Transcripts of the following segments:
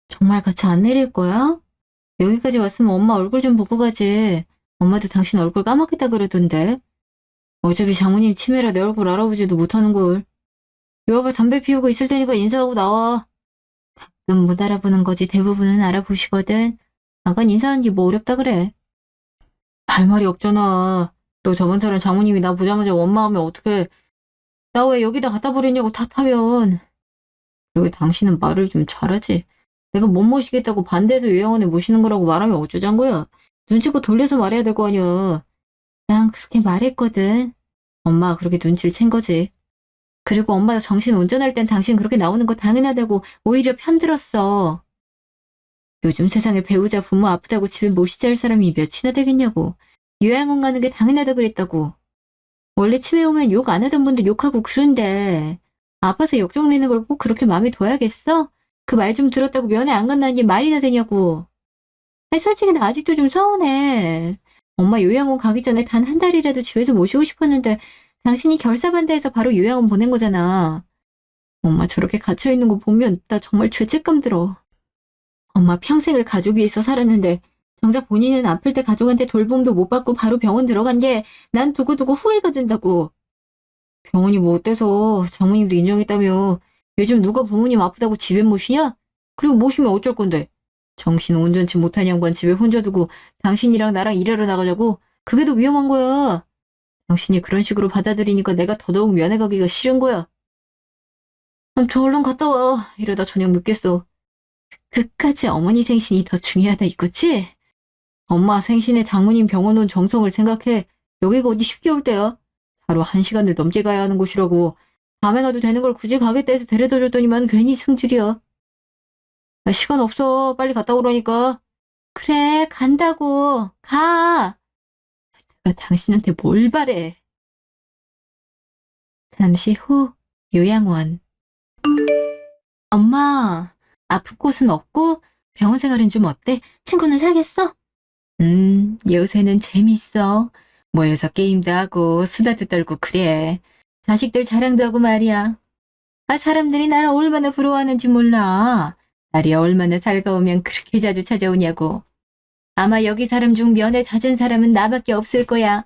정말 같이 안 내릴 거야? 여기까지 왔으면 엄마 얼굴 좀 보고 가지. 엄마도 당신 얼굴 까맣겠다 그러던데. 어차피 장모님 치매라 내 얼굴 알아보지도 못하는걸. 여봐 담배 피우고 있을 테니까 인사하고 나와. 가끔 못 알아보는 거지 대부분은 알아보시거든. 잠깐 인사하는 게 뭐 어렵다 그래. 할 말이 없잖아. 너 저번처럼 장모님이 나 보자마자 원망하면 어떡해. 나 왜 여기다 갖다 버렸냐고 탓하면. 그리고 당신은 말을 좀 잘하지. 내가 못 모시겠다고 반대해서 요양원에 모시는 거라고 말하면 어쩌자는 거야. 눈치껏 돌려서 말해야 될 거 아니야. 난 그렇게 말했거든. 엄마가 그렇게 눈치를 챈 거지. 그리고 엄마가 정신 온전할 땐 당신 그렇게 나오는 거 당연하다고 오히려 편들었어. 요즘 세상에 배우자 부모 아프다고 집에 모시자 할 사람이 몇이나 되겠냐고. 요양원 가는 게 당연하다 그랬다고. 원래 치매 오면 욕 안 하던 분도 욕하고 그런데 아파서 역정 내는 걸 꼭 그렇게 마음에 둬야겠어? 그 말 좀 들었다고 면회 안 간다는 게 말이나 되냐고. 아니 솔직히 나 아직도 좀 서운해. 엄마 요양원 가기 전에 단 한 달이라도 집에서 모시고 싶었는데 당신이 결사반대해서 바로 요양원 보낸 거잖아. 엄마 저렇게 갇혀있는 거 보면 나 정말 죄책감 들어. 엄마 평생을 가족 위해서 살았는데 정작 본인은 아플 때 가족한테 돌봄도 못 받고 바로 병원 들어간 게 난 두고두고 후회가 된다고. 병원이 뭐 어때서 장모님도 인정했다며. 요즘 누가 부모님 아프다고 집에 모시냐? 그리고 모시면 어쩔 건데. 정신 온전치 못한 양반 집에 혼자 두고 당신이랑 나랑 일하러 나가자고? 그게 더 위험한 거야. 당신이 그런 식으로 받아들이니까 내가 더더욱 면회 가기가 싫은 거야. 저 얼른 갔다 와. 이러다 저녁 늦겠어. 그까지 어머니 생신이 더 중요하다 이거지? 엄마 생신에 장모님 병원 온 정성을 생각해. 여기가 어디 쉽게 올 때야. 하루 1시간을 넘게 가야 하는 곳이라고. 밤에 가도 되는 걸 굳이 가겠다 해서 데려다 줬더니만 괜히 승질이야. 나 시간 없어. 빨리 갔다 오라니까. 그래, 간다고. 가. 내가 당신한테 뭘 바래. 잠시 후 요양원. 엄마, 아픈 곳은 없고 병원 생활은 좀 어때? 친구는 사귀었어? 요새는 재밌어. 모여서 게임도 하고 수다도 떨고 그래. 자식들 자랑도 하고 말이야. 아, 사람들이 나를 얼마나 부러워하는지 몰라. 날이 얼마나 살가우면 그렇게 자주 찾아오냐고. 아마 여기 사람 중 면회 잦은 사람은 나밖에 없을 거야.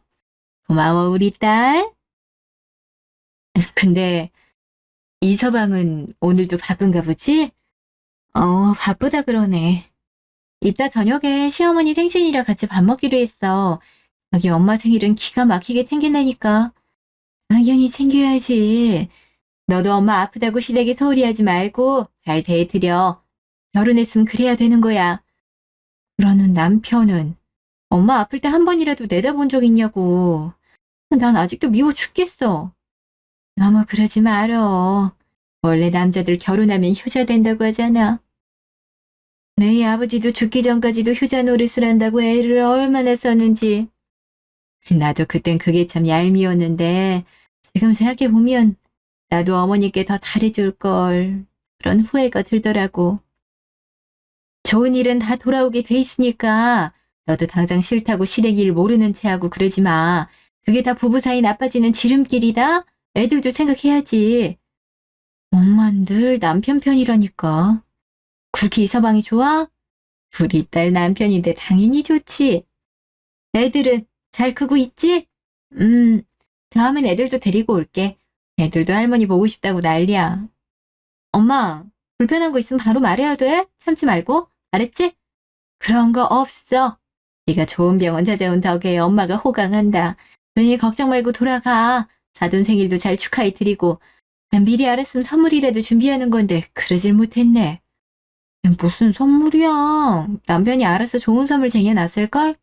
고마워, 우리 딸. 근데 이서방은 오늘도 바쁜가 보지? 바쁘다 그러네. 이따 저녁에 시어머니 생신이라 같이 밥 먹기로 했어. 여기 엄마 생일은 기가 막히게 챙긴다니까. 당연히 챙겨야지. 너도 엄마 아프다고 시댁에 소홀히 하지 말고 잘 대해드려. 결혼했으면 그래야 되는 거야. 그러는 남편은 엄마 아플 때 한 번이라도 내다본 적 있냐고. 난 아직도 미워 죽겠어. 너무 그러지 말어. 원래 남자들 결혼하면 효자 된다고 하잖아. 너희 아버지도 죽기 전까지도 효자 노릇을 한다고 애를 얼마나 썼는지. 나도 그땐 그게 참 얄미웠는데 지금 생각해보면 나도 어머니께 더 잘해줄 걸. 그런 후회가 들더라고. 좋은 일은 다 돌아오게 돼 있으니까 너도 당장 싫다고 시댁 일 모르는 체하고 그러지 마. 그게 다 부부 사이 나빠지는 지름길이다. 애들도 생각해야지. 엄만 늘 남편 편이라니까. 그렇게 이서방이 좋아? 우리 딸 남편인데 당연히 좋지. 애들은 잘 크고 있지? 다음엔 애들도 데리고 올게. 애들도 할머니 보고 싶다고 난리야. 엄마, 불편한 거 있으면 바로 말해야 돼. 참지 말고. 알았지? 그런 거 없어. 네가 좋은 병원 찾아온 덕에 엄마가 호강한다. 그러니 걱정 말고 돌아가. 사돈 생일도 잘 축하해 드리고. 난 미리 알았으면 선물이라도 준비하는 건데 그러질 못했네. 무슨 선물이야. 남편이 알아서 좋은 선물 쟁여놨을걸?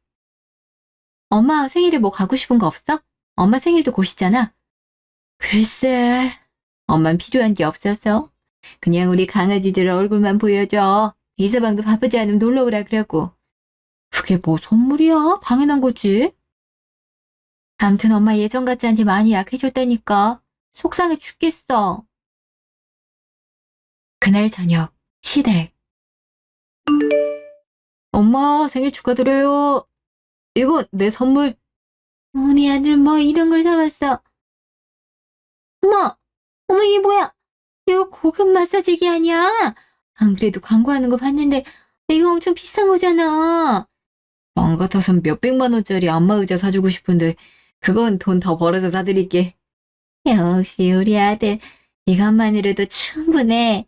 엄마 생일에 뭐 가고 싶은 거 없어? 엄마 생일도 곧이잖아. 글쎄, 엄만 필요한 게 없어서. 그냥 우리 강아지들 얼굴만 보여줘. 이서방도 바쁘지 않으면 놀러 오라 그러고. 그게 뭐 선물이야? 당연한 거지. 암튼 엄마 예전 같지 않게 많이 약해졌다니까. 속상해 죽겠어. 그날 저녁, 시댁. 엄마 생일 축하드려요. 이거 내 선물. 우리 아들 뭐 이런 걸 사왔어. 엄마, 어머 이게 뭐야? 이거 고급 마사지기 아니야? 안 그래도 광고하는 거 봤는데 이거 엄청 비싼 거잖아. 마음 같아선 몇백만 원짜리 안마의자 사주고 싶은데 그건 돈 더 벌어서 사드릴게. 역시 우리 아들 이것만으로도 충분해.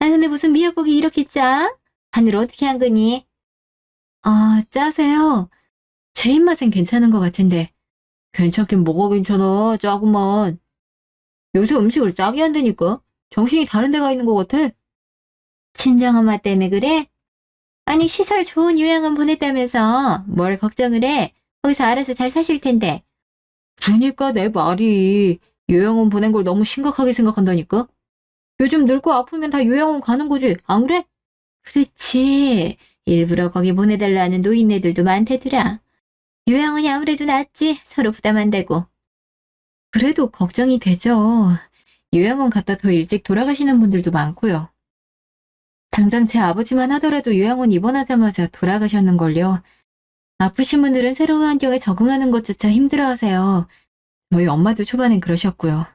아 근데 무슨 미역국이 이렇게 짜? 간을 어떻게 한 거니? 아 짜세요. 제 입맛엔 괜찮은 것 같은데. 괜찮긴 뭐가 괜찮아. 짜구만. 요새 음식을 짜게 한다니까. 정신이 다른 데 가 있는 것 같아. 친정엄마 때문에 그래? 아니 시설 좋은 요양원 보냈다면서 뭘 걱정을 해. 거기서 알아서 잘 사실 텐데. 그러니까 내 말이 요양원 보낸 걸 너무 심각하게 생각한다니까. 요즘 늙고 아프면 다 요양원 가는 거지. 안 그래? 그렇지. 일부러 거기 보내달라 하는 노인네들도 많대더라. 요양원이 아무래도 낫지. 서로 부담 안 되고. 그래도 걱정이 되죠. 요양원 갔다 더 일찍 돌아가시는 분들도 많고요. 당장 제 아버지만 하더라도 요양원 입원하자마자 돌아가셨는걸요. 아프신 분들은 새로운 환경에 적응하는 것조차 힘들어하세요. 저희 엄마도 초반엔 그러셨고요.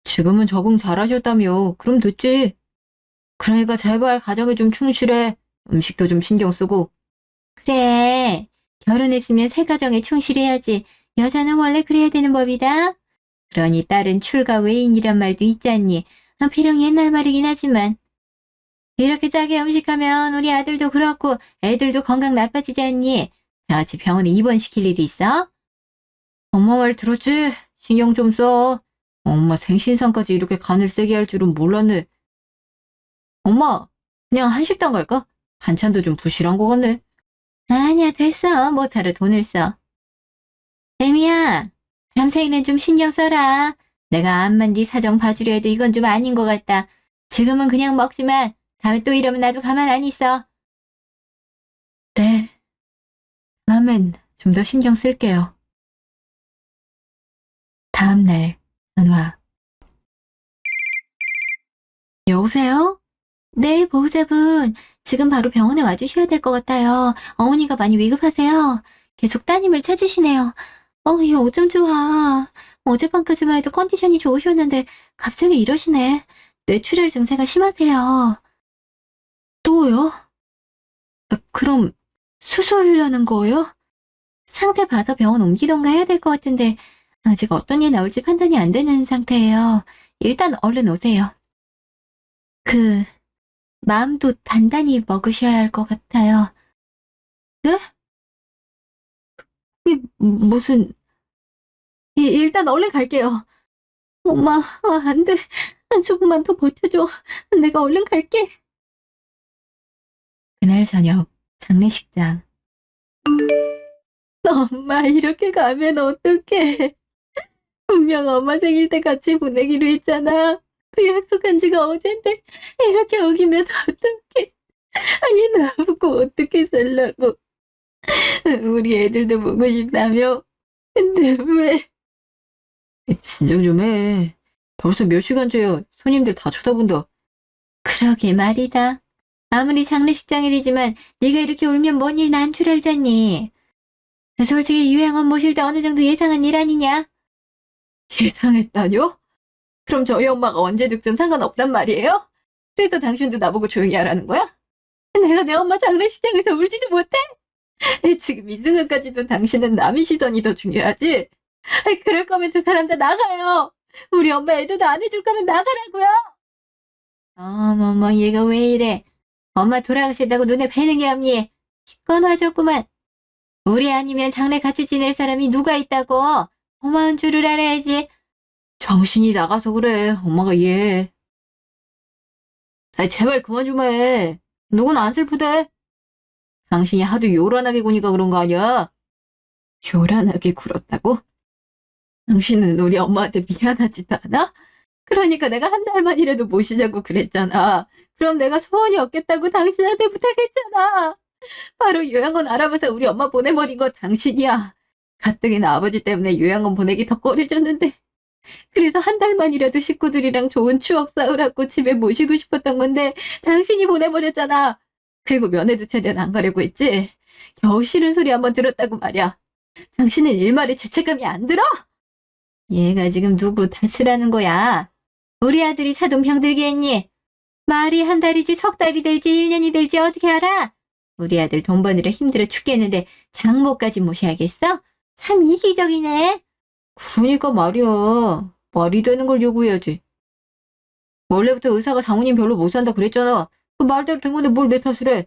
지금은 적응 잘하셨다며. 그럼 됐지. 그러니까 제발 가정에 좀 충실해. 음식도 좀 신경 쓰고. 그래. 결혼했으면 새 가정에 충실해야지. 여자는 원래 그래야 되는 법이다. 그러니 딸은 출가 외인이란 말도 있잖니. 비록 옛날 말이긴 하지만. 이렇게 짜게 음식하면 우리 아들도 그렇고 애들도 건강 나빠지지 않니? 다 같이 병원에 입원시킬 일이 있어? 엄마 말 들었지? 신경 좀 써. 엄마 생신상까지 이렇게 간을 세게 할 줄은 몰랐네. 엄마, 그냥 한식당 갈까? 반찬도 좀 부실한 것 같네. 아니야, 됐어. 못하러 돈을 써. 애미야, 삼생이는 좀 신경 써라. 내가 암만 네 사정 봐주려 해도 이건 좀 아닌 것 같다. 지금은 그냥 먹지만 다음에 또 이러면 나도 가만 안 있어. 네, 다음엔 좀 더 신경 쓸게요. 다음 날, 전화. 여보세요? 네, 보호자분. 지금 바로 병원에 와주셔야 될 것 같아요. 어머니가 많이 위급하세요. 계속 따님을 찾으시네요. 이거 어쩜 좋아. 어젯밤까지만 해도 컨디션이 좋으셨는데 갑자기 이러시네. 뇌출혈 증세가 심하세요. 또요? 그럼 수술하는 거예요? 상태 봐서 병원 옮기던가 해야 될 것 같은데 아직 어떤 일 나올지 판단이 안 되는 상태예요. 일단 얼른 오세요. 마음도 단단히 먹으셔야 할 것 같아요. 네? 이게 무슨... 일단 얼른 갈게요. 엄마, 안 돼. 조금만 더 버텨줘. 내가 얼른 갈게. 그날 저녁, 장례식장. 엄마, 이렇게 가면 어떡해. 분명 엄마 생일 때 같이 보내기로 했잖아. 그 약속한 지가 어젠데 이렇게 어기면 어떡해. 아니 나보고 어떻게 살라고. 우리 애들도 보고 싶다며. 근데 왜. 진정 좀 해. 벌써 몇 시간째야. 손님들 다 쳐다본다. 그러게 말이다. 아무리 장례식장일이지만 네가 이렇게 울면 뭔 일 난 줄 알잖니. 솔직히 요양원 모실 때 어느 정도 예상한 일 아니냐? 예상했다뇨? 그럼 저희 엄마가 언제 득든 상관없단 말이에요? 그래서 당신도 나보고 조용히 하라는 거야? 내가 내 엄마 장례식장에서 울지도 못해? 지금 이 순간까지도 당신은 남의 시선이 더 중요하지? 그럴 거면 두 사람 다 나가요. 우리 엄마 애도도 안 해줄 거면 나가라고요. 어머머 얘가 왜 이래. 엄마 돌아가신다고 눈에 뵈는 게 없니? 기껏 와줬구만. 우리 아니면 장례 같이 지낼 사람이 누가 있다고. 고마운 줄을 알아야지. 정신이 나가서 그래. 엄마가 이해해. 제발 그만 좀 해. 누군 안 슬프대. 당신이 하도 요란하게 구니까 그런 거 아니야? 요란하게 굴었다고? 당신은 우리 엄마한테 미안하지도 않아? 그러니까 내가 한 달만이라도 모시자고 그랬잖아. 그럼 내가 소원이 없겠다고 당신한테 부탁했잖아. 바로 요양원 알아봐서 우리 엄마 보내버린 거 당신이야. 가뜩이나 아버지 때문에 요양원 보내기 더 꺼려졌는데. 그래서 한 달만이라도 식구들이랑 좋은 추억 쌓으라고 집에 모시고 싶었던 건데 당신이 보내버렸잖아. 그리고 면회도 제대로 안 가려고 했지. 겨우 싫은 소리 한번 들었다고 말이야. 당신은 일말의 죄책감이 안 들어? 얘가 지금 누구 탓을 하는 거야? 우리 아들이 사돈병 들게 했니? 말이 한 달이지 석 달이 될지 1년이 될지 어떻게 알아? 우리 아들 돈 버느라 힘들어 죽겠는데 장모까지 모셔야겠어? 참 이기적이네. 그러니까 말이야. 말이 되는 걸 요구해야지. 원래부터 의사가 장모님 별로 못 산다 그랬잖아. 그 말대로 된 건데 뭘 내 탓을 해.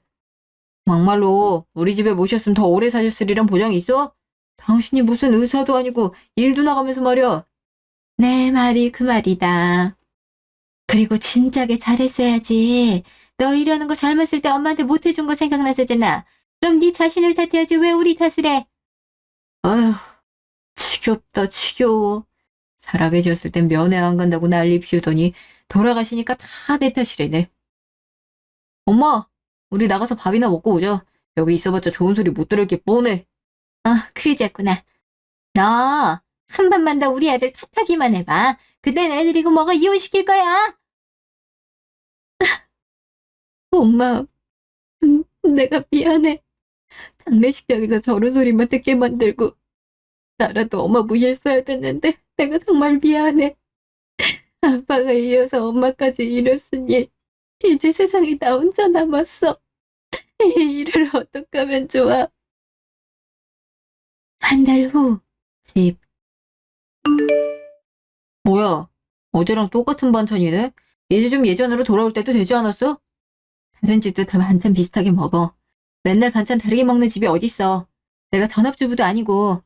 막말로 우리 집에 모셨으면 더 오래 사셨으리란 보장이 있어? 당신이 무슨 의사도 아니고 일도 나가면서 말이야. 내 말이 그 말이다. 그리고 진작에 잘했어야지. 너 이러는 거 젊었을 때 엄마한테 못해준 거 생각나서잖아. 그럼 네 자신을 탓해야지 왜 우리 탓을 해? 아휴, 지겹다 지겨워. 살아계셨을 땐 면회 안 간다고 난리 피우더니 돌아가시니까 다 내 탓이래네. 엄마, 우리 나가서 밥이나 먹고 오자. 여기 있어봤자 좋은 소리 못 들을 게 뻔해. 아, 그러자꾸나. 너 한 번만 더 우리 아들 탓하기만 해봐. 그땐 애들이고 뭐가 이혼시킬 거야. 엄마, 내가 미안해. 장례식장에서 저런 소리만 듣게 만들고 나라도 엄마 무시했어야 됐는데 내가 정말 미안해. 아빠가 이어서 엄마까지 잃었으니 이제 세상에 나 혼자 남았어. 이 일을 어떡하면 좋아. 한 달 후, 집. 뭐야, 어제랑 똑같은 반찬이네? 이제 좀 예전으로 돌아올 때도 되지 않았어? 다른 집도 다 반찬 비슷하게 먹어. 맨날 반찬 다르게 먹는 집이 어딨어. 내가 전업주부도 아니고.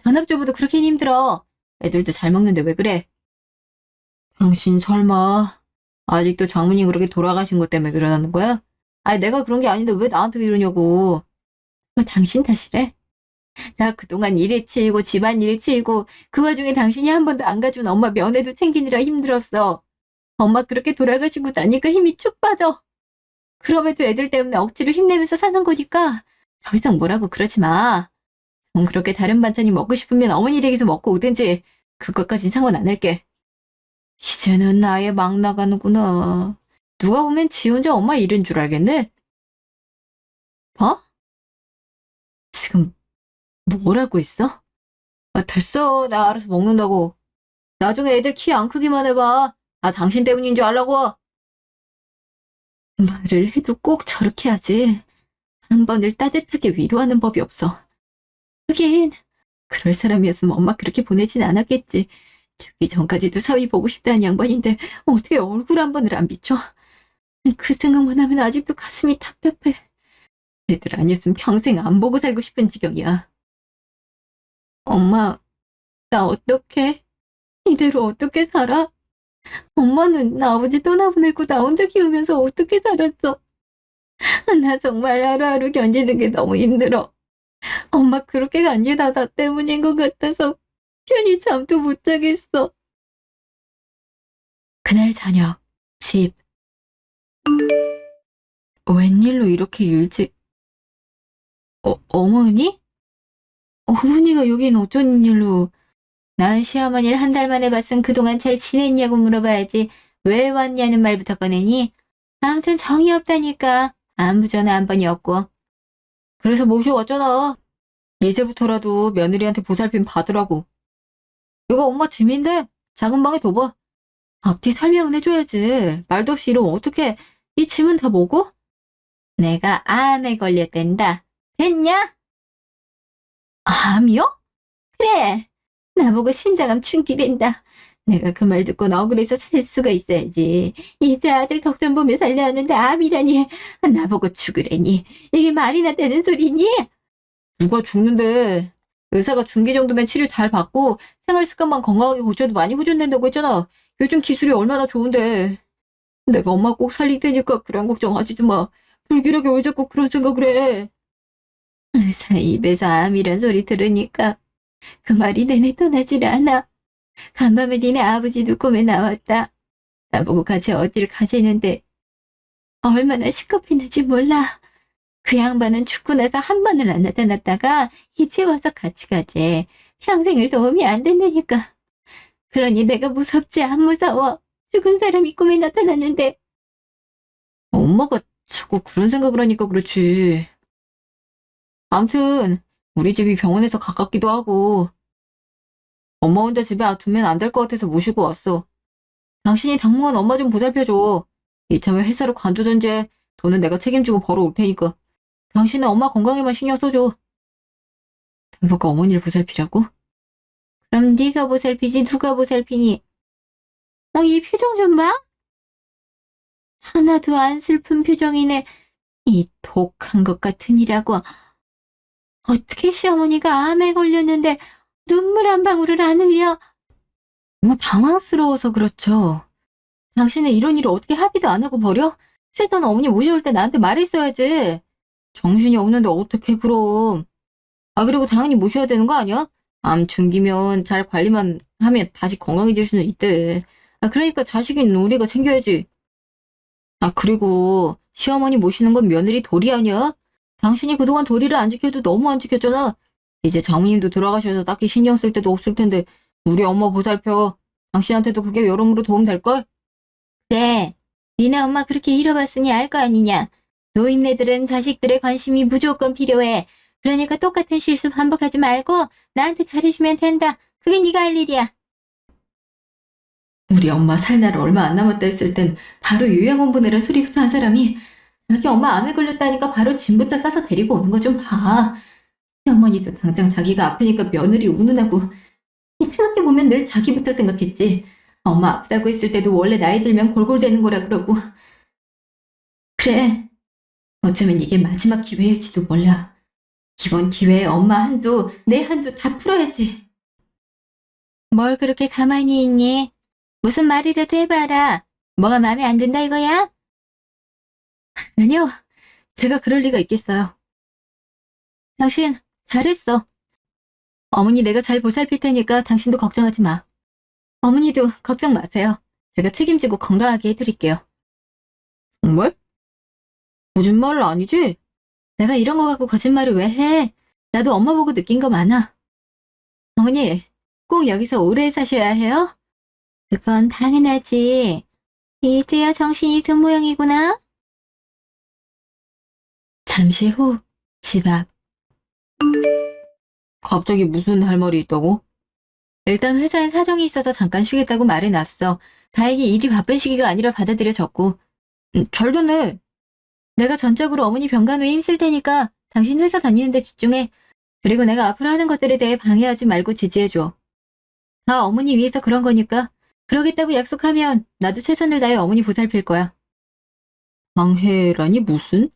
전업주부도 그렇게 힘들어. 애들도 잘 먹는데 왜 그래? 당신 설마 아직도 장모님 그렇게 돌아가신 것 때문에 그러는 거야? 아니 내가 그런 게 아닌데 왜 나한테 이러냐고. 그거 당신 탓이래. 나 그동안 일에 치이고 집안 일에 치이고 그 와중에 당신이 한 번도 안 가준 엄마 면회도 챙기느라 힘들었어. 엄마 그렇게 돌아가시고 나니까 힘이 축 빠져. 그럼에도 애들 때문에 억지로 힘내면서 사는 거니까 더 이상 뭐라고 그러지 마. 정 그렇게 다른 반찬이 먹고 싶으면 어머니 댁에서 먹고 오든지 그것까진 상관 안 할게. 이제는 아예 막 나가는구나. 누가 보면 지 혼자 엄마 일인 줄 알겠네. 어? 지금 뭐라고 했어? 아, 됐어. 나 알아서 먹는다고. 나중에 애들 키 안 크기만 해봐. 다 당신 때문인 줄 알라고. 말을 해도 꼭 저렇게 하지. 한 번을 따뜻하게 위로하는 법이 없어. 하긴 그럴 사람이었으면 엄마 그렇게 보내진 않았겠지. 죽기 전까지도 사위 보고 싶다는 양반인데 어떻게 얼굴 한 번을 안 비춰. 그 생각만 하면 아직도 가슴이 답답해. 애들 아니었으면 평생 안 보고 살고 싶은 지경이야. 엄마, 나 어떡해? 이대로 어떻게 살아? 엄마는 나 아버지 떠나보내고 나 혼자 키우면서 어떻게 살았어? 나 정말 하루하루 견디는 게 너무 힘들어. 엄마 그렇게 간지다 나 때문인 것 같아서 편히 잠도 못 자겠어. 그날 저녁, 집. 웬일로 이렇게 일찍... 어머니? 어머니가 여긴 어쩐 일로... 난 시어머니를 한 달 만에 봤으면 그동안 잘 지냈냐고 물어봐야지 왜 왔냐는 말부터 꺼내니? 아무튼 정이 없다니까. 안부 전화 한 번이었고. 그래서 모셔왔잖아. 이제부터라도 며느리한테 보살핌 받으라고. 이거 엄마 짐인데 작은 방에 둬봐. 앞뒤 설명은 해줘야지. 말도 없이 이러면 어떡해. 이 짐은 다 뭐고? 내가 암에 걸렸댄다. 됐냐? 암이요? 그래. 나보고 신장암 충기된다. 내가 그 말 듣고 억울해서 살 수가 있어야지. 이제 아들 덕 좀 보며 살려 하는데 암이라니. 나보고 죽으래니. 이게 말이나 되는 소리니? 누가 죽는데. 의사가 중기 정도면 치료 잘 받고 생활 습관만 건강하게 고쳐도 많이 호전된다고 했잖아. 요즘 기술이 얼마나 좋은데. 내가 엄마 꼭 살릴 테니까 그런 걱정하지도 마. 불길하게 왜 자꾸 그런 생각을 해. 의사 입에서 암이란 소리 들으니까 그 말이 내내 떠나질 않아. 간밤에 니네 아버지도 꿈에 나왔다. 나보고 같이 어디를 가재는데 얼마나 시겁했는지 몰라. 그 양반은 죽고 나서 한 번을 안 나타났다가 이제 와서 같이 가재. 평생을 도움이 안 된다니까. 그러니 내가 무섭지 안 무서워. 죽은 사람이 꿈에 나타났는데. 엄마가 자꾸 그런 생각을 하니까 그렇지. 암튼 우리 집이 병원에서 가깝기도 하고 엄마 혼자 집에 두면 안 될 것 같아서 모시고 왔어. 당신이 당분간 엄마 좀 보살펴줘. 이참에 회사로 관두던지 돈은 내가 책임지고 벌어올 테니까. 당신은 엄마 건강에만 신경 써줘. 뭐가 어머니를 보살피라고? 그럼 네가 보살피지 누가 보살피니? 이 표정 좀 봐. 하나도 안 슬픈 표정이네. 이 독한 것 같은 이라고. 어떻게 시어머니가 암에 걸렸는데 눈물 한 방울을 안 흘려? 너무 당황스러워서 그렇죠. 당신은 이런 일을 어떻게 합의도 안 하고 버려? 최소한 어머니 모셔올 때 나한테 말했어야지. 정신이 없는데 어떡해 그럼. 그리고 당연히 모셔야 되는 거 아니야? 암 중기면 잘 관리만 하면 다시 건강해질 수는 있대. 그러니까 자식인 우리가 챙겨야지. 그리고 시어머니 모시는 건 며느리 도리 아니야? 당신이 그동안 도리를 안 지켜도 너무 안 지켰잖아. 이제 장모님도 돌아가셔서 딱히 신경 쓸 데도 없을 텐데 우리 엄마 보살펴. 당신한테도 그게 여러모로 도움 될걸? 그래. 니네 엄마 그렇게 잃어봤으니 알 거 아니냐. 노인네들은 자식들의 관심이 무조건 필요해. 그러니까 똑같은 실수 반복하지 말고 나한테 잘해주면 된다. 그게 네가 할 일이야. 우리 엄마 살 날 얼마 안 남았다 했을 땐 바로 요양원 보내란 소리부터 한 사람이 자기 엄마 암에 걸렸다니까 바로 짐부터 싸서 데리고 오는 거 좀 봐. 어머니도 당장 자기가 아프니까 며느리 운운하고 생각해보면 늘 자기부터 생각했지. 엄마 아프다고 했을 때도 원래 나이 들면 골골대는 거라 그러고. 그래. 어쩌면 이게 마지막 기회일지도 몰라. 이번 기회에 엄마 한두, 내 한두 다 풀어야지. 뭘 그렇게 가만히 있니? 무슨 말이라도 해봐라. 뭐가 마음에 안 든다 이거야? 아니요. 제가 그럴 리가 있겠어요. 당신 잘했어. 어머니 내가 잘 보살필 테니까 당신도 걱정하지 마. 어머니도 걱정 마세요. 제가 책임지고 건강하게 해드릴게요. 정말? 거짓말 아니지? 내가 이런 거 갖고 거짓말을 왜 해? 나도 엄마 보고 느낀 거 많아. 어머니, 꼭 여기서 오래 사셔야 해요? 그건 당연하지. 이제야 정신이 든 모양이구나. 잠시 후, 집 앞. 갑자기 무슨 할 말이 있다고? 일단 회사엔 사정이 있어서 잠깐 쉬겠다고 말해놨어. 다행히 일이 바쁜 시기가 아니라 받아들여졌고. 잘 됐네. 내가 전적으로 어머니 병간 후에 힘쓸 테니까 당신 회사 다니는데 집중해. 그리고 내가 앞으로 하는 것들에 대해 방해하지 말고 지지해줘. 다 어머니 위해서 그런 거니까 그러겠다고 약속하면 나도 최선을 다해 어머니 보살필 거야. 방해라니 무슨?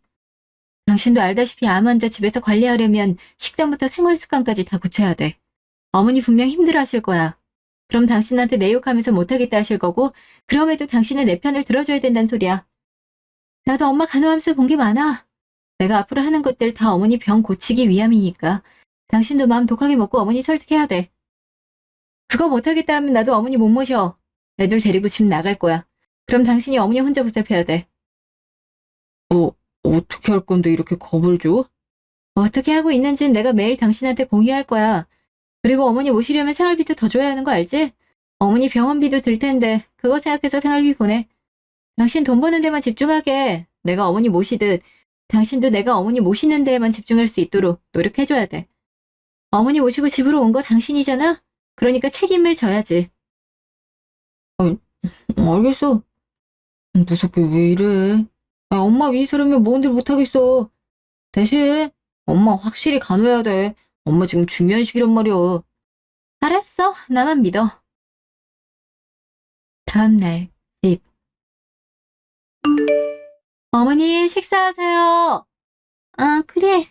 당신도 알다시피 암 환자 집에서 관리하려면 식단부터 생활 습관까지 다 고쳐야 돼. 어머니 분명 힘들어 하실 거야. 그럼 당신한테 내 욕하면서 못하겠다 하실 거고 그럼에도 당신은 내 편을 들어줘야 된다는 소리야. 나도 엄마 간호하면서 본 게 많아. 내가 앞으로 하는 것들 다 어머니 병 고치기 위함이니까 당신도 마음 독하게 먹고 어머니 설득해야 돼. 그거 못하겠다 하면 나도 어머니 못 모셔. 애들 데리고 집 나갈 거야. 그럼 당신이 어머니 혼자 보살펴야 돼. 어떻게 할 건데 이렇게 겁을 줘? 어떻게 하고 있는지는 내가 매일 당신한테 공유할 거야. 그리고 어머니 모시려면 생활비도 더 줘야 하는 거 알지? 어머니 병원비도 들 텐데 그거 생각해서 생활비 보내. 당신 돈 버는 데만 집중하게. 내가 어머니 모시듯 당신도 내가 어머니 모시는 데에만 집중할 수 있도록 노력해줘야 돼. 어머니 모시고 집으로 온 거 당신이잖아? 그러니까 책임을 져야지. 알겠어. 무섭게 왜 이래? 엄마 위해서라면 뭔들 못하겠어. 대신 엄마 확실히 간호해야 돼. 엄마 지금 중요한 시기란 말이야. 알았어. 나만 믿어. 다음날 집. 어머니 식사하세요. 그래.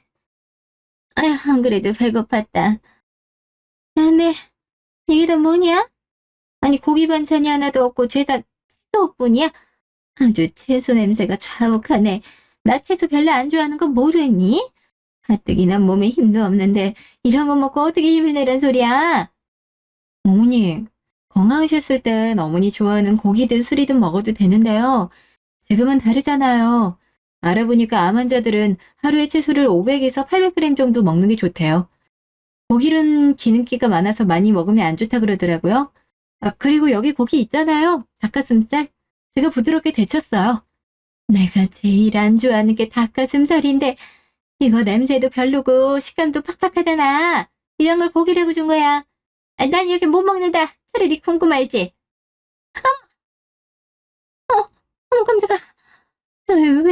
안 그래도 배고팠다. 근데 이게 다 뭐냐? 아니 고기 반찬이 하나도 없고 죄다 채소뿐이야? 아주 채소 냄새가 자욱하네. 나 채소 별로 안 좋아하는 거 모르니? 가뜩이나 몸에 힘도 없는데 이런 거 먹고 어떻게 힘을 내란 소리야? 어머니, 건강하셨을 땐 어머니 좋아하는 고기든 술이든 먹어도 되는데요. 지금은 다르잖아요. 알아보니까 암 환자들은 하루에 채소를 500에서 800g 정도 먹는 게 좋대요. 고기는 기름기가 많아서 많이 먹으면 안 좋다 그러더라고요. 그리고 여기 고기 있잖아요. 닭가슴살. 제가 부드럽게 데쳤어요. 내가 제일 안 좋아하는 게 닭가슴살인데 이거 냄새도 별로고 식감도 팍팍하잖아. 이런 걸 고기라고 준 거야. 난 이렇게 못 먹는다. 차라리 굶고 말지.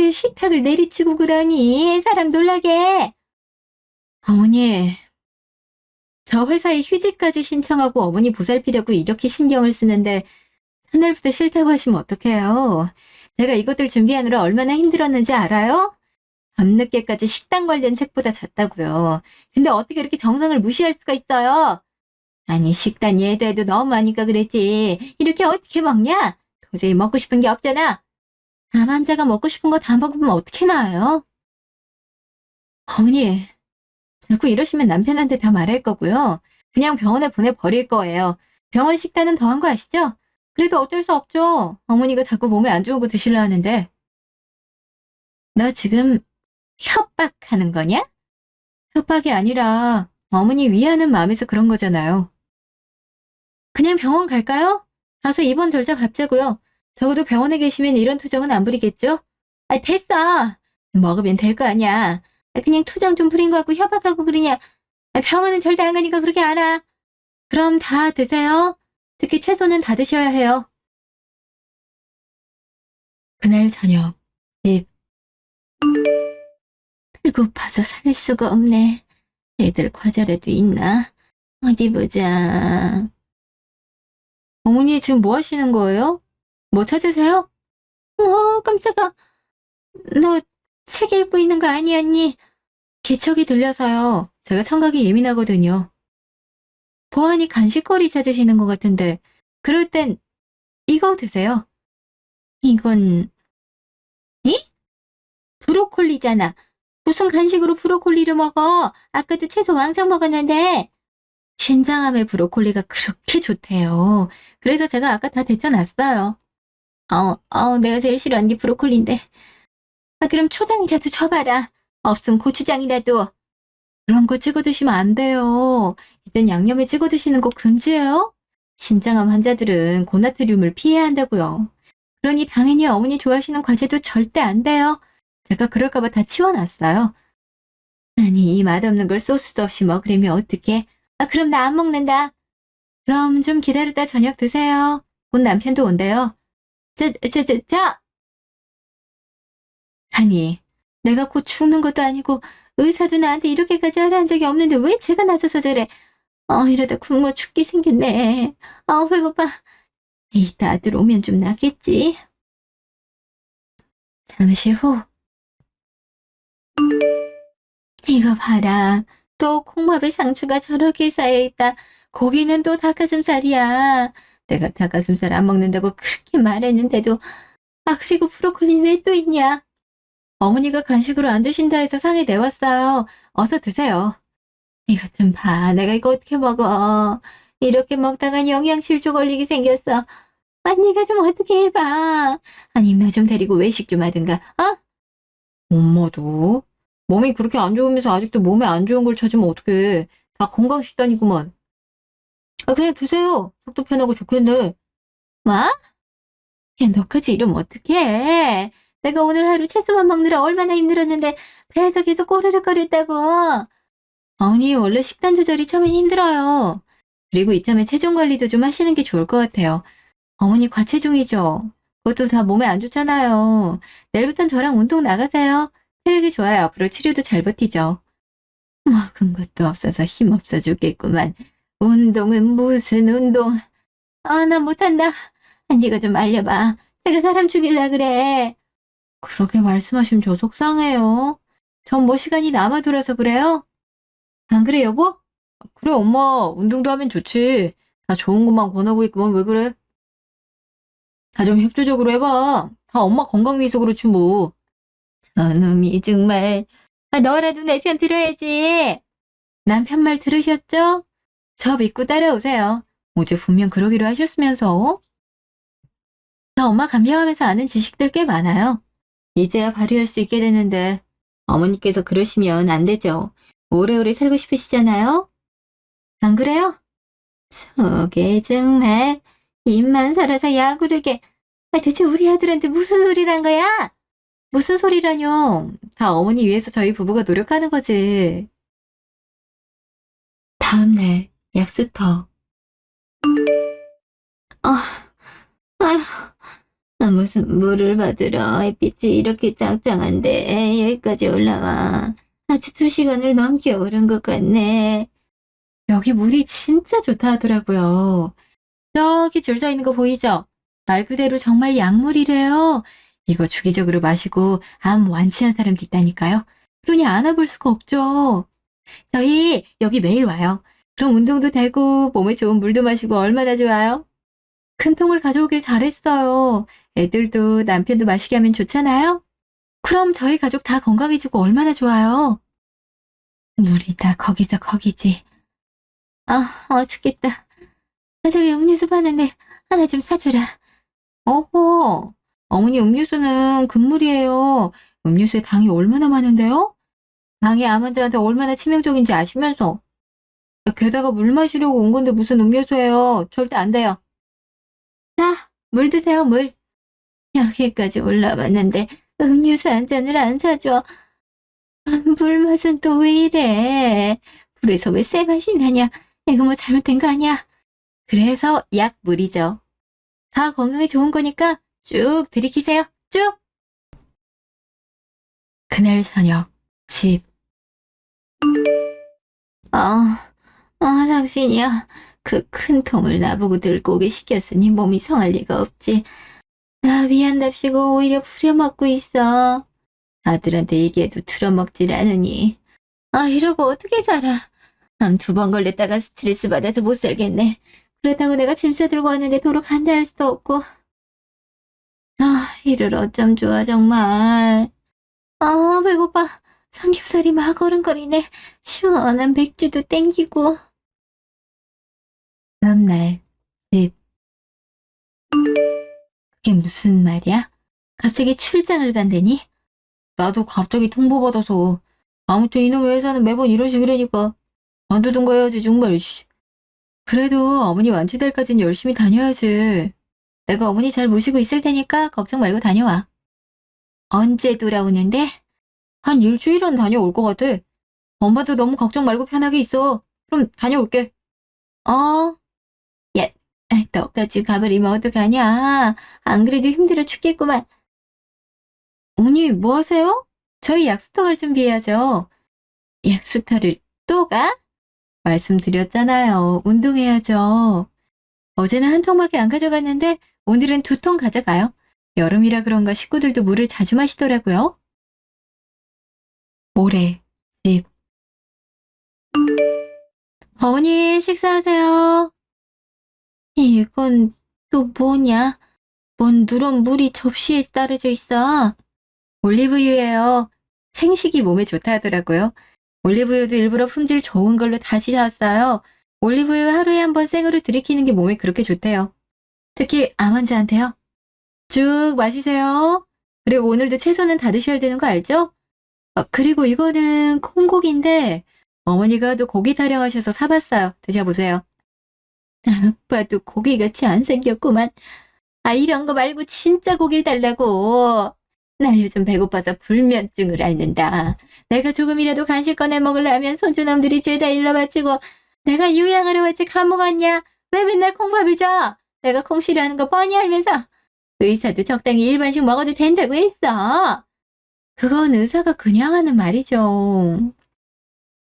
왜 식탁을 내리치고 그러니? 사람 놀라게. 어머니, 저 회사에 휴직까지 신청하고 어머니 보살피려고 이렇게 신경을 쓰는데 첫날부터 싫다고 하시면 어떡해요? 제가 이것들 준비하느라 얼마나 힘들었는지 알아요? 밤늦게까지 식단 관련 책보다 잤다고요. 근데 어떻게 이렇게 정성을 무시할 수가 있어요? 아니, 식단 얘도 해도 너무 하니까 그랬지. 이렇게 어떻게 먹냐? 도저히 먹고 싶은 게 없잖아. 암 환자가 먹고 싶은 거 다 먹으면 어떻게 나아요? 어머니, 자꾸 이러시면 남편한테 다 말할 거고요. 그냥 병원에 보내버릴 거예요. 병원 식단은 더한 거 아시죠? 그래도 어쩔 수 없죠. 어머니가 자꾸 몸에 안 좋은 거 드시려 하는데. 너 지금 협박하는 거냐? 협박이 아니라 어머니 위하는 마음에서 그런 거잖아요. 그냥 병원 갈까요? 가서 입원 절차 밟자고요. 적어도 병원에 계시면 이런 투정은 안 부리겠죠? 아, 됐어. 먹으면 될 거 아니야. 그냥 투정 좀 부린 거 같고 협박하고 그러냐. 병원은 절대 안 가니까 그렇게 알아. 그럼 다 드세요. 특히 채소는 다 드셔야 해요. 그날 저녁, 집. 배고파서 살 수가 없네. 애들 과자라도 있나? 어디 보자. 어머니 지금 뭐 하시는 거예요? 뭐 찾으세요? 깜짝아. 너 책 읽고 있는 거 아니었니? 개척이 들려서요. 제가 청각이 예민하거든요. 보안이 간식거리 찾으시는 것 같은데 그럴 땐 이거 드세요. 이건 이? 브로콜리잖아. 무슨 간식으로 브로콜리를 먹어? 아까도 채소 왕창 먹었는데. 신장암에 브로콜리가 그렇게 좋대요. 그래서 제가 아까 다 데쳐놨어요. 내가 제일 싫어하는 게 브로콜리인데. 그럼 초장이라도 줘봐라. 없으면 고추장이라도. 그런 거 찍어 드시면 안 돼요. 이젠 양념에 찍어 드시는 거 금지예요? 신장암 환자들은 고나트륨을 피해야 한다고요. 그러니 당연히 어머니 좋아하시는 과제도 절대 안 돼요. 제가 그럴까 봐 다 치워놨어요. 아니, 이 맛없는 걸 소스도 없이 먹으려면 어떡해? 그럼 나 안 먹는다. 그럼 좀 기다렸다 저녁 드세요. 곧 남편도 온대요. 자! 아니, 내가 곧 죽는 것도 아니고 의사도 나한테 이렇게까지 하라 한 적이 없는데 왜 제가 나서서 저래? 이러다 굶어 죽게 생겼네. 배고파. 이따 아들 오면 좀 낫겠지. 잠시 후. 이거 봐라. 또 콩밥에 상추가 저렇게 쌓여있다. 고기는 또 닭가슴살이야. 내가 닭가슴살 안 먹는다고 그렇게 말했는데도. 그리고 브로콜리는 왜 또 있냐? 어머니가 간식으로 안 드신다 해서 상에 내왔어요. 어서 드세요. 이것 좀 봐. 내가 이거 어떻게 먹어. 이렇게 먹다간 영양실조 걸리게 생겼어. 네가 좀 어떻게 해봐. 아니면 나 좀 데리고 외식 좀 하든가. 엄마도? 몸이 그렇게 안 좋으면서 아직도 몸에 안 좋은 걸 찾으면 어떡해. 다 건강식단이구만. 그냥 드세요. 속도 편하고 좋겠네. 뭐? 야, 너까지 이러면 어떡해. 내가 오늘 하루 채소만 먹느라 얼마나 힘들었는데 배에서 계속 꼬르륵거렸다고. 어머니, 원래 식단 조절이 처음엔 힘들어요. 그리고 이참에 체중 관리도 좀 하시는 게 좋을 것 같아요. 어머니 과체중이죠. 그것도 다 몸에 안 좋잖아요. 내일부턴 저랑 운동 나가세요. 체력이 좋아야 앞으로 치료도 잘 버티죠. 먹은 것도 없어서 힘없어 죽겠구만. 운동은 무슨 운동. 나 못한다. 네가 좀 알려봐. 제가 사람 죽일라 그래. 그렇게 말씀하시면 저 속상해요. 전 뭐 시간이 남아 돌아서 그래요? 안 그래, 여보? 그래, 엄마. 운동도 하면 좋지. 다 좋은 것만 권하고 있구만. 왜 그래? 좀 협조적으로 해봐. 다 엄마 건강 위해서 그렇지 뭐. 저놈이 정말. 너라도 내 편 들어야지. 남편 말 들으셨죠? 저 믿고 따라오세요. 어제 분명 그러기로 하셨으면서. 저 엄마 감량하면서 아는 지식들 꽤 많아요. 이제야 발휘할 수 있게 되는데 어머니께서 그러시면 안 되죠. 오래오래 살고 싶으시잖아요? 안 그래요? 저게 정말 입만 살아서 야구르게. 대체 우리 아들한테 무슨 소리란 거야? 무슨 소리라뇨. 다 어머니 위해서 저희 부부가 노력하는 거지. 다음날 약수터. 아휴, 무슨 물을 받으러 햇빛이 이렇게 짱짱한데 여기까지 올라와. 아주 2시간을 넘게 오른 것 같네. 여기 물이 진짜 좋다 하더라고요. 저기 줄 서 있는 거 보이죠? 말 그대로 정말 약물이래요. 이거 주기적으로 마시고 암 완치한 사람도 있다니까요. 그러니 안 와볼 수가 없죠. 저희 여기 매일 와요. 그럼 운동도 되고 몸에 좋은 물도 마시고 얼마나 좋아요? 큰 통을 가져오길 잘했어요. 애들도 남편도 마시게 하면 좋잖아요. 그럼 저희 가족 다 건강해지고 얼마나 좋아요. 물이 다 거기서 거기지. 죽겠다. 저기 음료수 파는데 하나 좀 사주라. 어허, 어머니 음료수는 금물이에요. 음료수에 당이 얼마나 많은데요? 당이 암 환자한테 얼마나 치명적인지 아시면서. 게다가 물 마시려고 온 건데 무슨 음료수예요. 절대 안 돼요. 자, 물 드세요, 물. 여기까지 올라왔는데 음료수 한 잔을 안 사줘. 물 맛은 또 왜 이래? 물에서 왜 쎄 맛이 나냐? 이거 뭐 잘못된 거 아니야? 그래서 약물이죠. 다 건강에 좋은 거니까 쭉 들이키세요. 쭉! 그날 저녁, 집. 당신이야. 그 큰 통을 나보고 들고 오게 시켰으니 몸이 성할 리가 없지. 나 미안답시고 오히려 부려먹고 있어. 아들한테 얘기해도 들어먹질 않으니. 이러고 어떻게 살아. 암 2번 걸렸다가 스트레스 받아서 못 살겠네. 그렇다고 내가 짐 싸들고 왔는데 도로 간다 할 수도 없고. 이를 어쩜 좋아 정말. 배고파. 삼겹살이 막 어른거리네. 시원한 맥주도 땡기고. 다음날 집. 그게 무슨 말이야? 갑자기 출장을 간다니? 나도 갑자기 통보받아서. 아무튼 이놈의 회사는 매번 이런 식이라니까. 관두든가 해야지 정말. 씨. 그래도 어머니 완치될 때까진 열심히 다녀야지. 내가 어머니 잘 모시고 있을 테니까 걱정 말고 다녀와. 언제 돌아오는데? 한 일주일은 다녀올 것 같아. 엄마도 너무 걱정 말고 편하게 있어. 그럼 다녀올게. 어? 야, 너까지 가버리면 어떡하냐. 안 그래도 힘들어 죽겠구만. 어머니 뭐 하세요? 저희 약수터 갈 준비해야죠. 약수터를 또 가? 말씀드렸잖아요. 운동해야죠. 어제는 한 통밖에 안 가져갔는데 오늘은 2통 가져가요. 여름이라 그런가 식구들도 물을 자주 마시더라고요. 모레 집. 어머니 식사하세요. 이건 또 뭐냐? 뭔 누런 물이 접시에 따르져 있어. 올리브유예요. 생식이 몸에 좋다 하더라고요. 올리브유도 일부러 품질 좋은 걸로 다시 사왔어요. 올리브유 하루에 한 번 생으로 들이키는 게 몸에 그렇게 좋대요. 특히 암 환자한테요. 쭉 마시세요. 그리고 오늘도 채소는 다 드셔야 되는 거 알죠? 그리고 이거는 콩고기인데 어머니가 또 고기 타령하셔서 사봤어요. 드셔보세요. 딱 봐도 고기같이 안 생겼구만. 이런 거 말고 진짜 고기를 달라고. 나 요즘 배고파서 불면증을 앓는다. 내가 조금이라도 간식 꺼내 먹으려면 손주놈들이 죄다 일러 바치고 내가 요양하러 왔지 감옥 왔냐? 왜 맨날 콩밥을 줘? 내가 콩 싫어하는 거 뻔히 알면서. 의사도 적당히 일반식 먹어도 된다고 했어. 그건 의사가 그냥 하는 말이죠.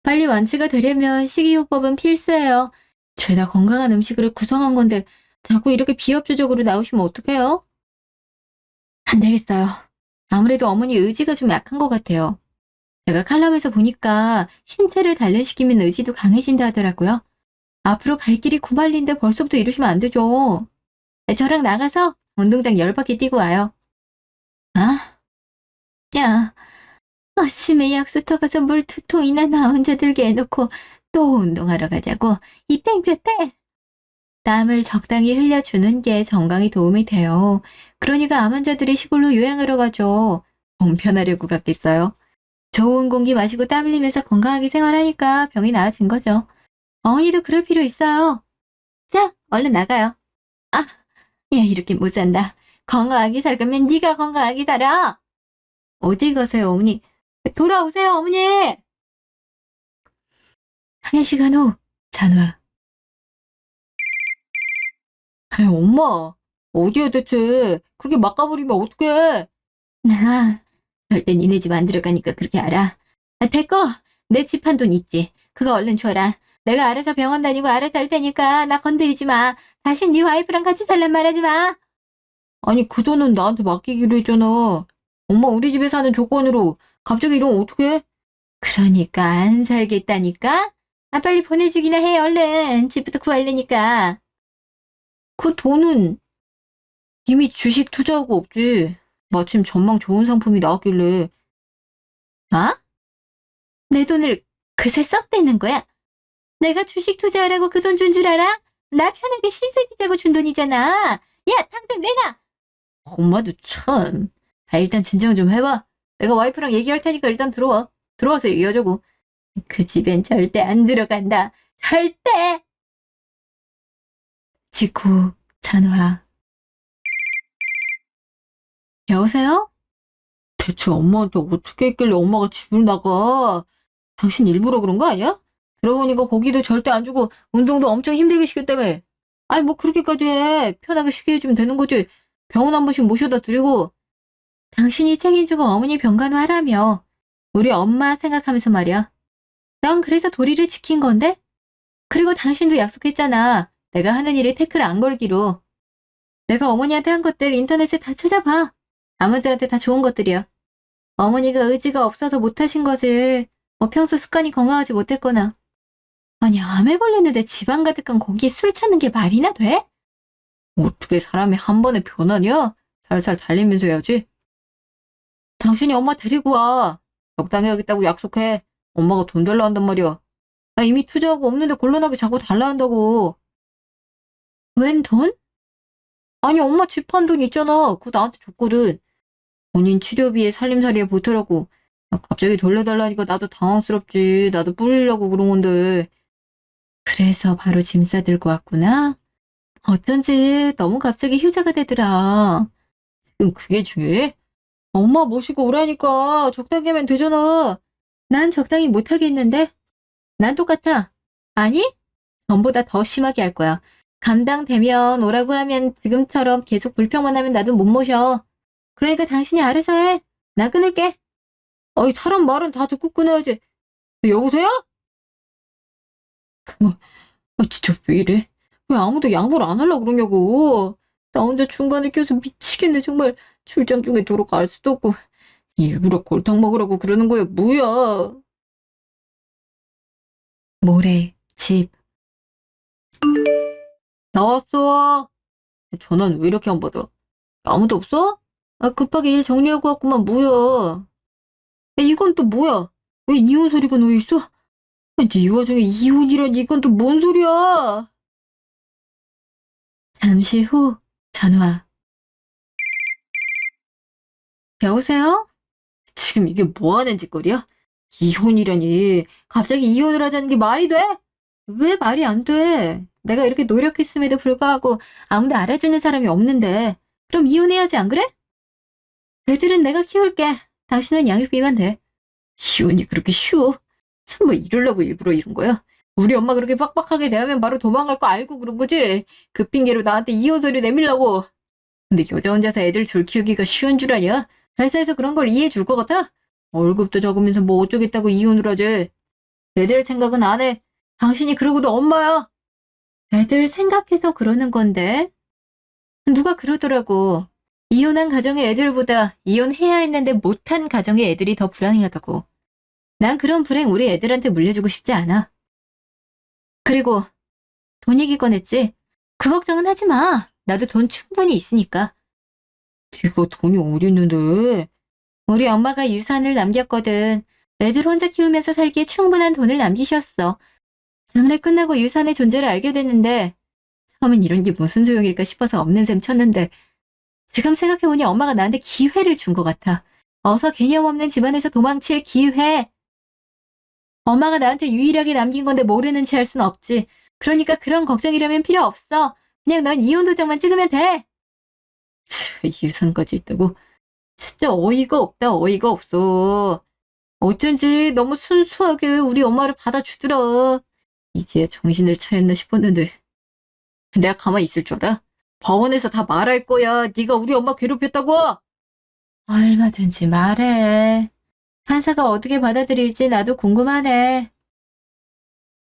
빨리 완치가 되려면 식이요법은 필수예요. 죄다 건강한 음식으로 구성한 건데 자꾸 이렇게 비협조적으로 나오시면 어떡해요? 안 되겠어요. 아무래도 어머니 의지가 좀 약한 것 같아요. 제가 칼럼에서 보니까 신체를 단련시키면 의지도 강해진다 하더라고요. 앞으로 갈 길이 구말린데 벌써부터 이러시면 안 되죠. 저랑 나가서 운동장 10바퀴 뛰고 와요. 야, 아침에 약수터 가서 물 2통이나 나 혼자 들게 해놓고 또 운동하러 가자고. 이 땡볕에 땀을 적당히 흘려주는 게 건강에 도움이 돼요. 그러니까 암 환자들이 시골로 요양하러 가죠. 몸 편하려고 갔겠어요. 좋은 공기 마시고 땀 흘리면서 건강하게 생활하니까 병이 나아진 거죠. 어머니도 그럴 필요 있어요. 자, 얼른 나가요. 야, 이렇게 못 산다. 건강하게 살 거면 네가 건강하게 살아. 어디 가세요, 어머니? 돌아오세요, 어머니! 1시간 후, 전화. 엄마, 어디야 대체? 그렇게 막 가버리면 어떡해? 나 절대 니네 집 안 들어가니까 그렇게 알아. 아, 됐고, 내 집 한 돈 있지. 그거 얼른 줘라. 내가 알아서 병원 다니고 알아서 할 테니까 나 건드리지 마. 다시 네 와이프랑 같이 살란 말하지 마. 아니 그 돈은 나한테 맡기기로 했잖아. 엄마 우리 집에 사는 조건으로 갑자기 이러면 어떡해? 그러니까 안 살겠다니까? 아 빨리 보내주기나 해 얼른. 집부터 구할래니까. 그 돈은 이미 주식 투자하고 없지. 마침 전망 좋은 상품이 나왔길래. 아? 내 돈을 그새 썼다는 거야? 내가 주식 투자하라고 그 돈 준 줄 알아? 나 편하게 신세 지자고 준 돈이잖아. 야, 당장 내놔! 엄마도 참. 아, 일단 진정 좀 해봐. 내가 와이프랑 얘기할 테니까 일단 들어와. 들어와서 얘기하자고. 그 집엔 절대 안 들어간다. 절대! 직후 전화. 여보세요? 대체 엄마한테 어떻게 했길래 엄마가 집을 나가? 당신 일부러 그런 거 아니야? 들어보니까 고기도 절대 안 주고 운동도 엄청 힘들게 시켰다며. 아니 뭐 그렇게까지 해. 편하게 쉬게 해주면 되는 거지. 병원 한 번씩 모셔다 드리고. 당신이 책임지고 어머니 병간호하라며. 우리 엄마 생각하면서 말이야. 난 그래서 도리를 지킨 건데? 그리고 당신도 약속했잖아. 내가 하는 일에 태클 안 걸기로. 내가 어머니한테 한 것들 인터넷에 다 찾아봐. 아무한테 다 좋은 것들이야. 어머니가 의지가 없어서 못하신 거지. 뭐 평소 습관이 건강하지 못했거나. 아니 암에 걸렸는데 지방 가득한 고기 술 찾는 게 말이나 돼? 어떻게 사람이 한 번에 변하냐? 살살 달리면서 해야지. 당신이 엄마 데리고 와. 적당히 하겠다고 약속해. 엄마가 돈 달라 한단 말이야. 나 이미 투자하고 없는데 곤란하게 자꾸 달라 한다고. 웬 돈? 아니 엄마 집 한 돈 있잖아. 그거 나한테 줬거든. 본인 치료비에 살림살이에 보태라고. 갑자기 돌려달라니까 나도 당황스럽지. 나도 뿌리려고 그런 건데. 그래서 바로 짐 싸들고 왔구나? 어쩐지 너무 갑자기 휴자가 되더라. 지금 그게 중요해? 엄마 모시고 오라니까 적당히 하면 되잖아. 난 적당히 못하겠는데? 난 똑같아. 아니? 전보다 더 심하게 할 거야. 감당되면 오라고 하면 지금처럼 계속 불평만 하면 나도 못 모셔. 그러니까 당신이 알아서 해. 나 끊을게. 어이 사람 말은 다 듣고 끊어야지. 여보세요? 아, 진짜 왜 이래? 왜 아무도 양보를 안 하려고 그러냐고. 나 혼자 중간에 껴서 미치겠네, 정말. 출장 중에 도로 갈 수도 없고. 일부러 골탕 먹으라고 그러는 거야, 뭐야. 모레, 집. 나왔어. 전화는 왜 이렇게 안 받아? 아무도 없어? 아, 급하게 일 정리하고 왔구만, 뭐야. 야, 이건 또 뭐야? 왜 이혼 소리가 놓여 있어? 아니, 이 와중에 이혼이란 이건 또 뭔 소리야? 잠시 후, 전화. 여보세요? 지금 이게 뭐 하는 짓거리야? 이혼이라니. 갑자기 이혼을 하자는 게 말이 돼? 왜 말이 안 돼? 내가 이렇게 노력했음에도 불구하고 아무도 알아주는 사람이 없는데. 그럼 이혼해야지, 안 그래? 애들은 내가 키울게. 당신은 양육비만 돼. 이혼이 그렇게 쉬워? 설마 이러려고 일부러 이런 거야? 우리 엄마 그렇게 빡빡하게 대하면 바로 도망갈 거 알고 그런 거지? 그 핑계로 나한테 이혼 소리 내밀라고. 근데 여자 혼자서 애들 둘 키우기가 쉬운 줄 아냐? 회사에서 그런 걸 이해해 줄 것 같아? 월급도 적으면서 뭐 어쩌겠다고 이혼을 하지. 애들 생각은 안 해. 당신이 그러고도 엄마야. 애들 생각해서 그러는 건데. 누가 그러더라고. 이혼한 가정의 애들보다 이혼해야 했는데 못한 가정의 애들이 더 불행하다고. 난 그런 불행 우리 애들한테 물려주고 싶지 않아. 그리고 돈 얘기 꺼냈지? 그 걱정은 하지 마. 나도 돈 충분히 있으니까. 네가 돈이 어디 있는데? 우리 엄마가 유산을 남겼거든. 애들 혼자 키우면서 살기에 충분한 돈을 남기셨어. 장래 끝나고 유산의 존재를 알게 됐는데 처음엔 이런 게 무슨 소용일까 싶어서 없는 셈 쳤는데 지금 생각해보니 엄마가 나한테 기회를 준 것 같아. 어서 개념 없는 집안에서 도망칠 기회. 엄마가 나한테 유일하게 남긴 건데 모르는 체 할 순 없지. 그러니까 그런 걱정이라면 필요 없어. 그냥 넌 이혼 도장만 찍으면 돼. 유산까지 있다고? 진짜 어이가 없다, 어이가 없어. 어쩐지 너무 순수하게 우리 엄마를 받아주더라. 이제 정신을 차렸나 싶었는데 내가 가만히 있을 줄 알아? 법원에서 다 말할 거야. 네가 우리 엄마 괴롭혔다고. 얼마든지 말해. 판사가 어떻게 받아들일지 나도 궁금하네.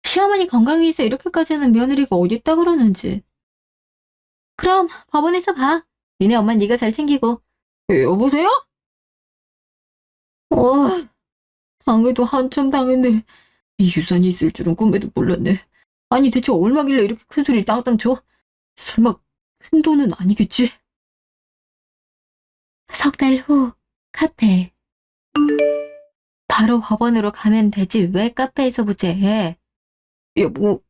시어머니 건강 위해서 이렇게까지 하는 며느리가 어딨다 그러는지. 그럼 법원에서 봐. 니네 엄마 네가 잘 챙기고. 여보세요? 당해도 한참 당했네. 이 유산이 있을 줄은 꿈에도 몰랐네. 아니 대체 얼마길래 이렇게 큰 소리를 땅땅 쳐? 설마 큰 돈은 아니겠지? 석 달 후 카페. 바로 법원으로 가면 되지 왜 카페에서 부재해? 여보,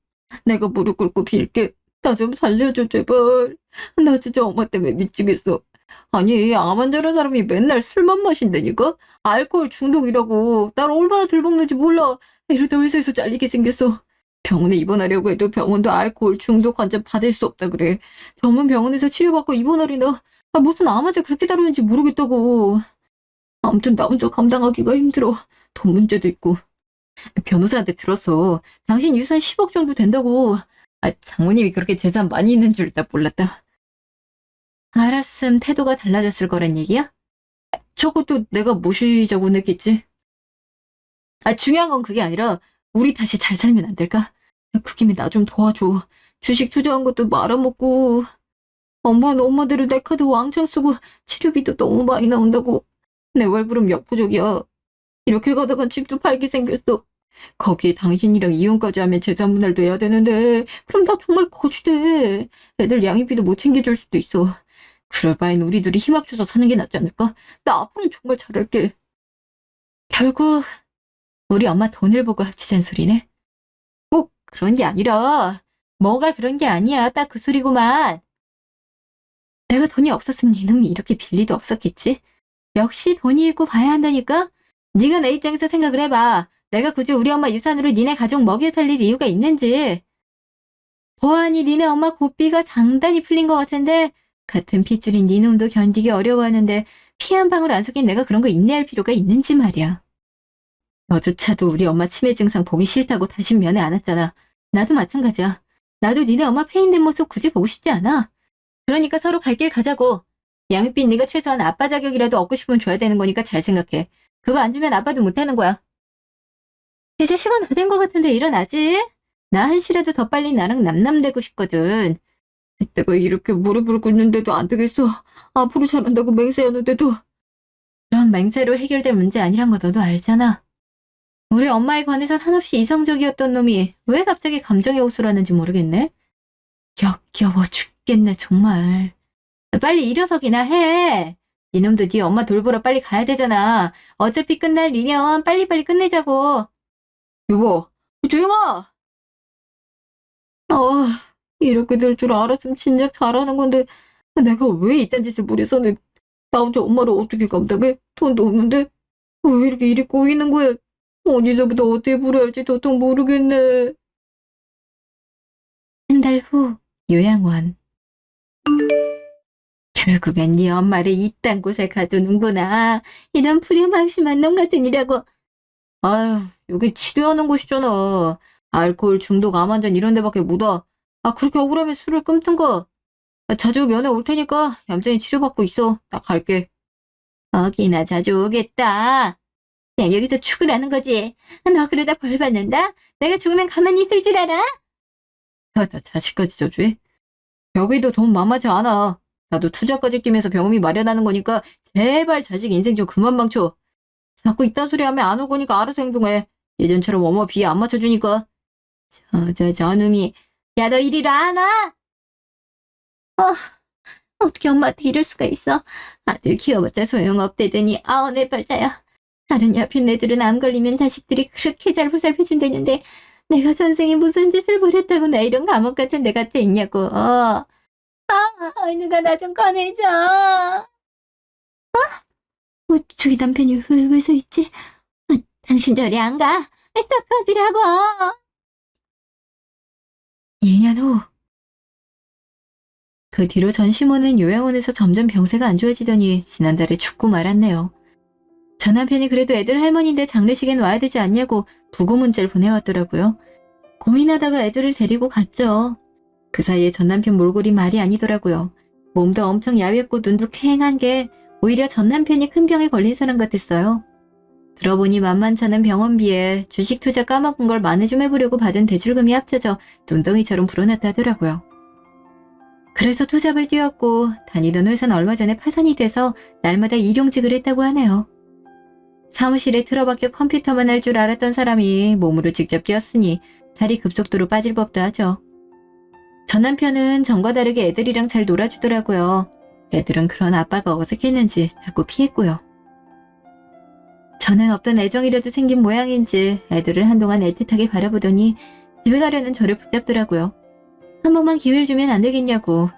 내가 무릎 꿇고 빌게. 나 좀 살려줘 제발. 나 진짜 엄마 때문에 미치겠어. 아니 암 환자란 사람이 맨날 술만 마신다니까? 알코올 중독이라고. 날 얼마나 들먹는지 몰라. 이러다 회사에서 잘리게 생겼어. 병원에 입원하려고 해도 병원도 알코올 중독 환자 받을 수 없다 그래. 전문 병원에서 치료받고 입원하리나. 무슨 암 환자 그렇게 다루는지 모르겠다고. 아무튼 나 혼자 감당하기가 힘들어. 돈 문제도 있고. 변호사한테 들었어. 당신 유산 10억 정도 된다고. 장모님이 그렇게 재산 많이 있는 줄 나 몰랐다. 알았음 태도가 달라졌을 거란 얘기야? 적어도 내가 모시자고 했겠지. 중요한 건 그게 아니라 우리 다시 잘 살면 안 될까? 그 김에 나 좀 도와줘. 주식 투자한 것도 말아먹고. 엄마는 엄마대로 내 카드 왕창 쓰고 치료비도 너무 많이 나온다고. 내 월급은 역부족이야. 이렇게 가다간 집도 팔게 생겼어. 거기에 당신이랑 이혼까지 하면 재산 분할도 해야 되는데 그럼 나 정말 거지돼. 애들 양육비도 못 챙겨줄 수도 있어. 그럴 바엔 우리 둘이 힘 합쳐서 사는 게 낫지 않을까? 나 앞으로는 정말 잘할게. 결국 우리 엄마 돈을 보고 합치자는 소리네. 꼭 그런 게 아니라. 뭐가 그런 게 아니야. 딱 그 소리구만. 내가 돈이 없었으면 이놈이 이렇게 빌리도 없었겠지. 역시 돈이 있고 봐야 한다니까? 네가 내 입장에서 생각을 해봐. 내가 굳이 우리 엄마 유산으로 니네 가족 먹여 살릴 이유가 있는지. 보아하니 니네 엄마 고삐가 장단이 풀린 것 같은데 같은 핏줄인 네 놈도 견디기 어려워하는데 피 한 방울 안 섞인 내가 그런 거 인내할 필요가 있는지 말이야. 너조차도 우리 엄마 치매 증상 보기 싫다고 다신 면회 안 왔잖아. 나도 마찬가지야. 나도 니네 엄마 폐인된 모습 굳이 보고 싶지 않아. 그러니까 서로 갈 길 가자고. 양육비 네가 최소한 아빠 자격이라도 얻고 싶으면 줘야 되는 거니까 잘 생각해. 그거 안 주면 아빠도 못하는 거야. 이제 시간 다 된 것 같은데 일어나지? 나 한시라도 더 빨리 나랑 남남되고 싶거든. 내가 이렇게 무릎을 꿇는데도 안 되겠어. 앞으로 잘한다고 맹세하는데도. 그런 맹세로 해결될 문제 아니란 거 너도 알잖아. 우리 엄마에 관해서 한없이 이성적이었던 놈이 왜 갑자기 감정에 호소하는지 모르겠네. 역겨워 죽겠네 정말. 빨리 일어서기나 해. 이놈도 네 엄마 돌보러 빨리 가야 되잖아. 어차피 끝날 일이면 빨리빨리 끝내자고. 여보, 조용아. 이렇게 될 줄 알았으면 진작 잘하는 건데 내가 왜 이딴 짓을 벌여서는 나 혼자 엄마를 어떻게 감당해? 돈도 없는데 왜 이렇게 일이 꼬이는 거야? 어디서부터 어떻게 불어야 할지 도통 모르겠네. 한 달 후 요양원. 결국엔 네 엄마를 이딴 곳에 가두는구나. 이런 불효망심한 놈 같은 이라고. 아유, 여기 치료하는 곳이잖아. 알코올 중독, 암 환자 이런 데밖에 못 와. 그렇게 억울하면 술을 끊든가. 자주 면회 올 테니까 얌전히 치료받고 있어. 나 갈게. 거기나 자주 오겠다. 그냥 여기서 죽으라는 거지. 너 그러다 벌 받는다? 내가 죽으면 가만히 있을 줄 알아? 나 자식까지 저주해? 여기도 돈 만만치 않아. 나도 투자까지 끼면서 병원비 마련하는 거니까 제발 자식 인생 좀 그만 망쳐. 자꾸 이딴 소리 하면 안 올 거니까 알아서 행동해. 예전처럼 엄마 비에 안 맞춰주니까. 저놈이. 야, 너 이리라 안 와? 어떻게 엄마한테 이럴 수가 있어? 아들 키워봤자 소용없대더니 내 발자야. 다른 옆인 애들은 암 걸리면 자식들이 그렇게 잘 보살펴준다는데 내가 전생에 무슨 짓을 벌였다고 나 이런 감옥 같은 데 갇혀 있냐고. 누가 나 좀 꺼내줘. 저기 남편이 왜 서 있지? 당신 저리 안 가. 싹 꺼지라고. 1년 후. 그 뒤로 전시모는 요양원에서 점점 병세가 안 좋아지더니 지난달에 죽고 말았네요. 전 남편이 그래도 애들 할머니인데 장례식엔 와야 되지 않냐고 부고 문자를 보내왔더라고요. 고민하다가 애들을 데리고 갔죠. 그 사이에 전 남편 몰골이 말이 아니더라고요. 몸도 엄청 야위었고 눈도 퀭한 게 오히려 전 남편이 큰 병에 걸린 사람 같았어요. 들어보니 만만찮은 병원비에 주식 투자 까먹은 걸 만회 좀 해보려고 받은 대출금이 합쳐져 눈덩이처럼 불어났다 하더라고요. 그래서 투잡을 뛰었고 다니던 회사는 얼마 전에 파산이 돼서 날마다 일용직을 했다고 하네요. 사무실에 틀어박혀 컴퓨터만 할 줄 알았던 사람이 몸으로 직접 뛰었으니 살이 급속도로 빠질 법도 하죠. 전 남편은 전과 다르게 애들이랑 잘 놀아주더라고요. 애들은 그런 아빠가 어색했는지 자꾸 피했고요. 저는 없던 애정이라도 생긴 모양인지 애들을 한동안 애틋하게 바라보더니 집에 가려는 저를 붙잡더라고요. 한 번만 기회를 주면 안 되겠냐고.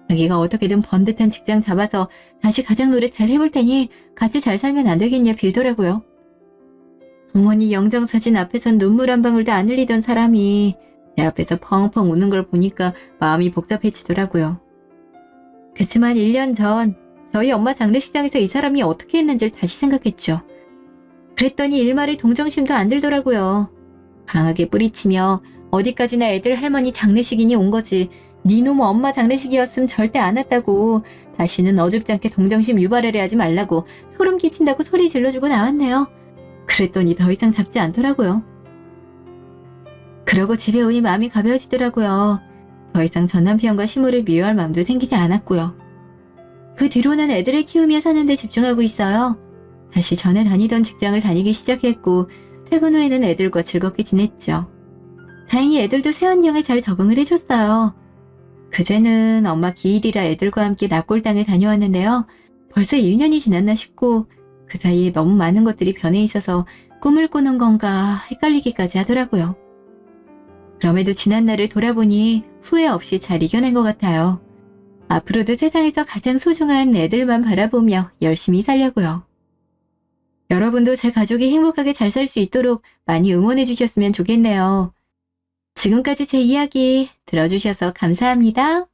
자기가 어떻게든 번듯한 직장 잡아서 다시 가장 노릇 잘 해볼 테니 같이 잘 살면 안 되겠냐 빌더라고요. 부모님 영정사진 앞에선 눈물 한 방울도 안 흘리던 사람이 제 앞에서 펑펑 우는 걸 보니까 마음이 복잡해지더라고요. 그치만 1년 전 저희 엄마 장례식장에서 이 사람이 어떻게 했는지를 다시 생각했죠. 그랬더니 일말의 동정심도 안 들더라고요. 강하게 뿌리치며 어디까지나 애들 할머니 장례식이니 온 거지 니놈 엄마 장례식이었음 절대 안 왔다고 다시는 어줍지 않게 동정심 유발을 하지 말라고 소름 끼친다고 소리 질러주고 나왔네요. 그랬더니 더 이상 잡지 않더라고요. 그러고 집에 오니 마음이 가벼워지더라고요. 더 이상 전 남편과 시무를 미워할 마음도 생기지 않았고요. 그 뒤로는 애들을 키우며 사는 데 집중하고 있어요. 다시 전에 다니던 직장을 다니기 시작했고 퇴근 후에는 애들과 즐겁게 지냈죠. 다행히 애들도 새 환경에 잘 적응을 해줬어요. 그제는 엄마 기일이라 애들과 함께 납골당에 다녀왔는데요. 벌써 1년이 지났나 싶고 그 사이에 너무 많은 것들이 변해 있어서 꿈을 꾸는 건가 헷갈리기까지 하더라고요. 그럼에도 지난 날을 돌아보니 후회 없이 잘 이겨낸 것 같아요. 앞으로도 세상에서 가장 소중한 애들만 바라보며 열심히 살려고요. 여러분도 제 가족이 행복하게 잘 살 수 있도록 많이 응원해 주셨으면 좋겠네요. 지금까지 제 이야기 들어주셔서 감사합니다.